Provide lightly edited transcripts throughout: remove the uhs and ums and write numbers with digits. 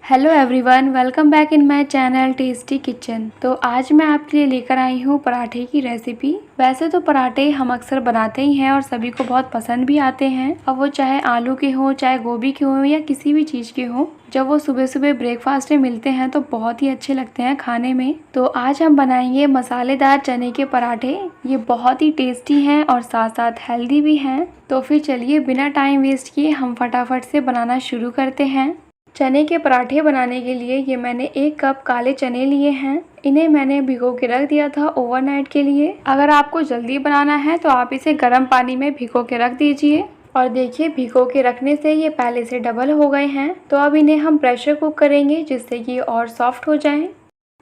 Hello everyone, welcome back in my channel tasty kitchen. तो आज मैं आपके लिए लेकर आई हूँ पराठे की रेसिपी। वैसे तो पराठे हम अक्सर बनाते ही हैं और सभी को बहुत पसंद भी आते हैं। अब वो चाहे आलू के हो, चाहे गोभी के हो या किसी भी चीज़ के हो, जब वो सुबह सुबह ब्रेकफास्ट में मिलते हैं तो बहुत ही अच्छे लगते हैं खाने में। तो आज हम बनाएंगे मसालेदार चने के पराठे। ये बहुत ही टेस्टी हैं और साथ साथ हेल्दी भी हैं। तो फिर चलिए बिना टाइम वेस्ट किए हम फटाफट से बनाना शुरू करते हैं। चने के पराठे बनाने के लिए ये मैंने 1 कप काले चने लिए हैं। इन्हें मैंने भिगो के रख दिया था ओवरनाइट के लिए। अगर आपको जल्दी बनाना है तो आप इसे गर्म पानी में भिगो के रख दीजिए। और देखिए, भिगो के रखने से ये पहले से डबल हो गए हैं। तो अब इन्हें हम प्रेशर कुक करेंगे जिससे कि और सॉफ्ट हो जाएं।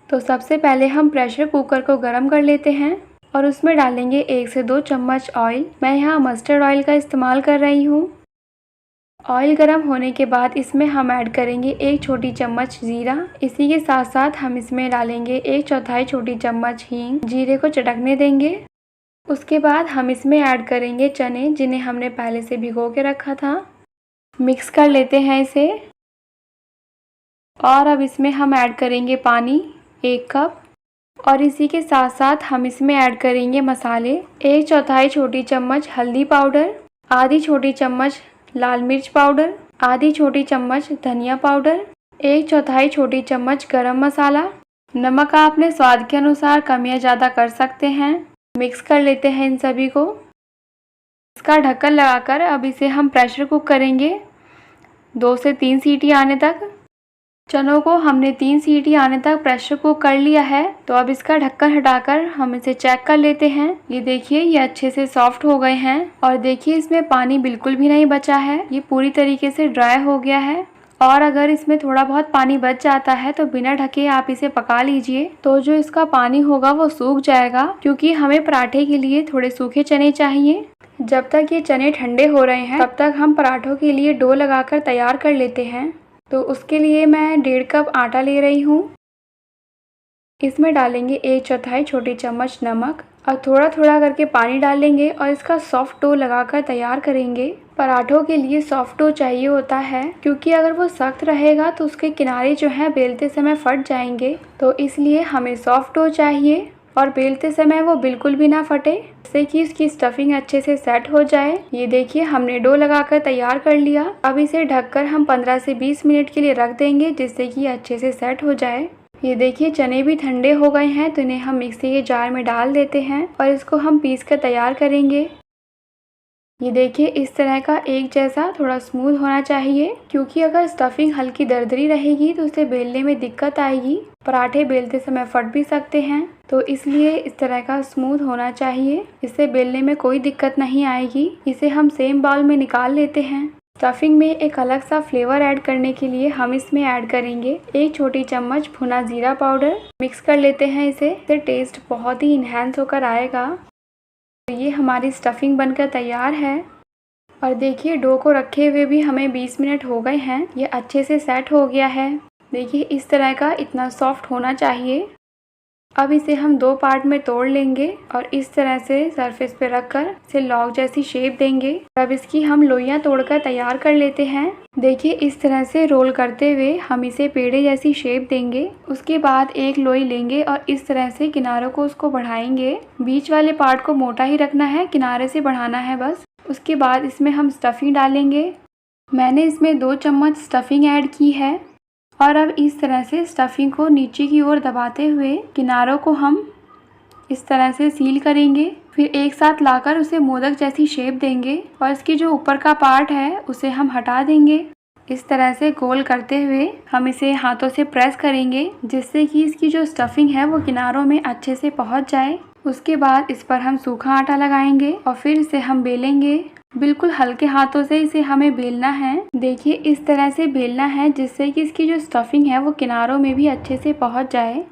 तो सबसे पहले हम प्रेशर कुकर को गर्म कर लेते हैं और उसमें डालेंगे 1 से 2 चम्मच ऑयल। मैं यहाँ मस्टर्ड ऑयल का इस्तेमाल कर रही हूँ। ऑयल गर्म होने के बाद इसमें हम ऐड करेंगे 1 छोटी चम्मच जीरा। इसी के साथ साथ हम इसमें डालेंगे 1/4 छोटी चम्मच हींग। जीरे को चटकने देंगे। उसके बाद हम इसमें ऐड करेंगे चने, जिन्हें हमने पहले से भिगो के रखा था। मिक्स कर लेते हैं इसे। और अब इसमें हम ऐड करेंगे पानी 1 कप। और इसी के साथ साथ हम इसमें ऐड करेंगे मसाले। 1/4 छोटी चम्मच हल्दी पाउडर, आधी छोटी चम्मच लाल मिर्च पाउडर, आधी छोटी चम्मच धनिया पाउडर, 1/4 छोटी चम्मच गरम मसाला। नमक आप अपने स्वाद के अनुसार कम या ज़्यादा कर सकते हैं। मिक्स कर लेते हैं इन सभी को। इसका ढक्कन लगाकर अब इसे हम प्रेशर कुक करेंगे 2 से 3 सीटी आने तक। चनों को हमने 3 सीटी आने तक प्रेशर कुक कर लिया है। तो अब इसका ढक्कन हटाकर हम इसे चेक कर लेते हैं। ये देखिए, ये अच्छे से सॉफ्ट हो गए हैं। और देखिए, इसमें पानी बिल्कुल भी नहीं बचा है। ये पूरी तरीके से ड्राई हो गया है। और अगर इसमें थोड़ा बहुत पानी बच जाता है तो बिना ढके आप इसे पका लीजिए। तो जो इसका पानी होगा वो सूख जाएगा, क्योंकि हमें पराठे के लिए थोड़े सूखे चने चाहिए। जब तक ये चने ठंडे हो रहे हैं तब तक हम पराठों के लिए डो लगाकर तैयार कर लेते हैं। तो उसके लिए मैं 1.5 कप आटा ले रही हूँ। इसमें डालेंगे 1/4 छोटी चम्मच नमक और थोड़ा थोड़ा करके पानी डालेंगे और इसका सॉफ्ट डो लगाकर तैयार करेंगे। पराठों के लिए सॉफ्ट डो चाहिए होता है, क्योंकि अगर वो सख्त रहेगा तो उसके किनारे जो हैं बेलते समय फट जाएंगे। तो इसलिए हमें सॉफ्ट डो चाहिए और बेलते समय वो बिल्कुल भी ना फटे, जिससे कि इसकी स्टफिंग अच्छे से सेट हो जाए। ये देखिए, हमने डो लगाकर तैयार कर लिया। अब इसे ढककर हम 15 से 20 मिनट के लिए रख देंगे, जिससे कि अच्छे से सेट हो जाए। ये देखिए, चने भी ठंडे हो गए हैं। तो इन्हें हम मिक्सी के जार में डाल देते हैं और इसको हम पीस कर तैयार करेंगे। ये देखिए, इस तरह का एक जैसा थोड़ा स्मूथ होना चाहिए, क्योंकि अगर स्टफिंग हल्की दरदरी रहेगी तो उसे बेलने में दिक्कत आएगी। पराठे बेलते समय फट भी सकते हैं। तो इसलिए इस तरह का स्मूथ होना चाहिए। इससे बेलने में कोई दिक्कत नहीं आएगी। इसे हम सेम बाउल में निकाल लेते हैं। स्टफिंग में एक अलग सा फ्लेवर ऐड करने के लिए हम इसमें ऐड करेंगे 1 छोटी चम्मच भुना जीरा पाउडर। मिक्स कर लेते हैं इसे। टेस्ट बहुत ही इन्हेंस होकर आएगा। तो ये हमारी स्टफिंग बनकर तैयार है। और देखिए, डो को रखे हुए भी हमें 20 मिनट हो गए हैं। ये अच्छे से सेट हो गया है। देखिए, इस तरह का इतना सॉफ्ट होना चाहिए। अब इसे हम 2 पार्ट में तोड़ लेंगे और इस तरह से सरफेस पे रखकर इसे लॉग जैसी शेप देंगे। अब इसकी हम लोइयां तोड़कर तैयार कर लेते हैं। देखिए, इस तरह से रोल करते हुए हम इसे पेड़े जैसी शेप देंगे। उसके बाद एक लोई लेंगे और इस तरह से किनारों को उसको बढ़ाएंगे। बीच वाले पार्ट को मोटा ही रखना है, किनारे से बढ़ाना है बस। उसके बाद इसमें हम स्टफिंग डालेंगे। मैंने इसमें 2 चम्मच स्टफिंग ऐड की है। और अब इस तरह से स्टफिंग को नीचे की ओर दबाते हुए किनारों को हम इस तरह से सील करेंगे। फिर एक साथ लाकर उसे मोदक जैसी शेप देंगे और इसकी जो ऊपर का पार्ट है उसे हम हटा देंगे। इस तरह से गोल करते हुए हम इसे हाथों से प्रेस करेंगे, जिससे कि इसकी जो स्टफिंग है वो किनारों में अच्छे से पहुंच जाए। उसके बाद इस पर हम सूखा आटा लगाएंगे और फिर इसे हम बेलेंगे। बिल्कुल हल्के हाथों से इसे हमें बेलना है। देखिए, इस तरह से बेलना है जिससे कि इसकी जो स्टफिंग है वो किनारों में भी अच्छे से पहुंच जाए।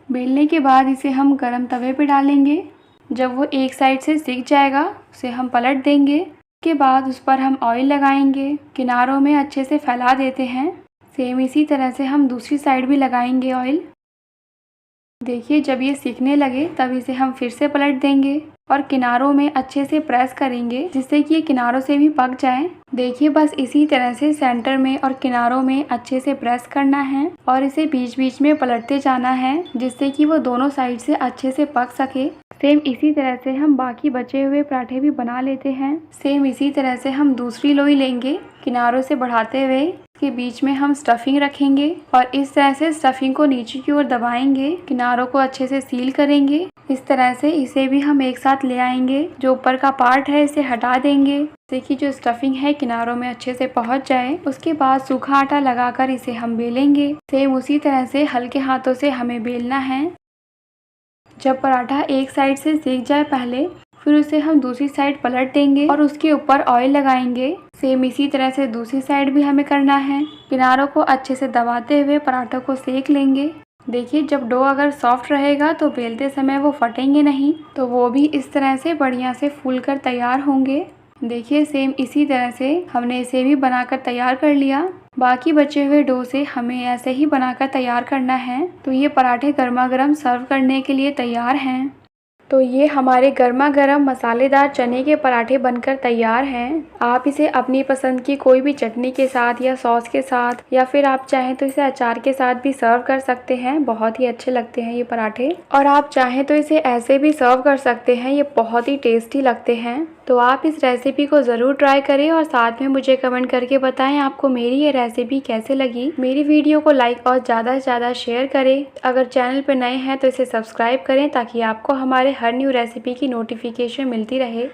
बेलने के बाद इसे हम गरम तवे पे डालेंगे। जब वो एक साइड से सिक जाएगा उसे हम पलट देंगे। उसके बाद उस पर हम ऑयल लगाएंगे। किनारों में अच्छे से फैला देते हैं। सेम इसी तरह से हम दूसरी साइड भी लगाएंगे ऑयल। देखिए, जब ये सिकने लगे तब इसे हम फिर से पलट देंगे और किनारों में अच्छे से प्रेस करेंगे जिससे कि ये किनारों से भी पक जाए। देखिए बस इसी तरह से सेंटर में और किनारों में अच्छे से प्रेस करना है और इसे बीच बीच में पलटते जाना है जिससे कि वो दोनों साइड से अच्छे से पक सके। सेम इसी तरह से हम बाकी बचे हुए पराठे भी बना लेते हैं। सेम इसी तरह से हम दूसरी लोई लेंगे, किनारों से बढ़ाते हुए इसके बीच में हम स्टफिंग रखेंगे और इस तरह से स्टफिंग को नीचे की ओर दबाएंगे, किनारों को अच्छे से सील करेंगे। इस तरह से इसे भी हम एक साथ ले आएंगे। जो ऊपर का पार्ट है इसे हटा देंगे जिससे कि जो स्टफिंग है किनारों में अच्छे से पहुंच जाए। उसके बाद सूखा आटा लगाकर इसे हम बेलेंगे। सेम उसी तरह से हल्के हाथों से हमें बेलना है। जब पराठा एक साइड से सेक जाए पहले, फिर उसे हम दूसरी साइड पलट देंगे और उसके ऊपर ऑयल लगाएंगे। सेम इसी तरह से दूसरी साइड भी हमें करना है। किनारों को अच्छे से दबाते हुए पराठों को सेक लेंगे। देखिए जब डो अगर सॉफ्ट रहेगा तो बेलते समय वो फटेंगे नहीं, तो वो भी इस तरह से बढ़िया से फूल कर तैयार होंगे। देखिए सेम इसी तरह से हमने इसे भी बनाकर तैयार कर लिया। बाकी बचे हुए डो से हमें ऐसे ही बनाकर तैयार करना है। तो ये पराठे गर्मा गर्म सर्व करने के लिए तैयार हैं। तो ये हमारे गर्मा गर्म मसालेदार चने के पराठे बनकर तैयार हैं। आप इसे अपनी पसंद की कोई भी चटनी के साथ या सॉस के साथ या फिर आप चाहें तो इसे अचार के साथ भी सर्व कर सकते हैं। बहुत ही अच्छे लगते हैं ये पराठे। और आप चाहें तो इसे ऐसे भी सर्व कर सकते हैं, ये बहुत ही टेस्टी लगते हैं। तो आप इस रेसिपी को ज़रूर ट्राई करें और साथ में मुझे कमेंट करके बताएं आपको मेरी ये रेसिपी कैसे लगी। मेरी वीडियो को लाइक और ज़्यादा से ज़्यादा शेयर करें। अगर चैनल पर नए हैं तो इसे सब्सक्राइब करें ताकि आपको हमारे हर न्यू रेसिपी की नोटिफिकेशन मिलती रहे।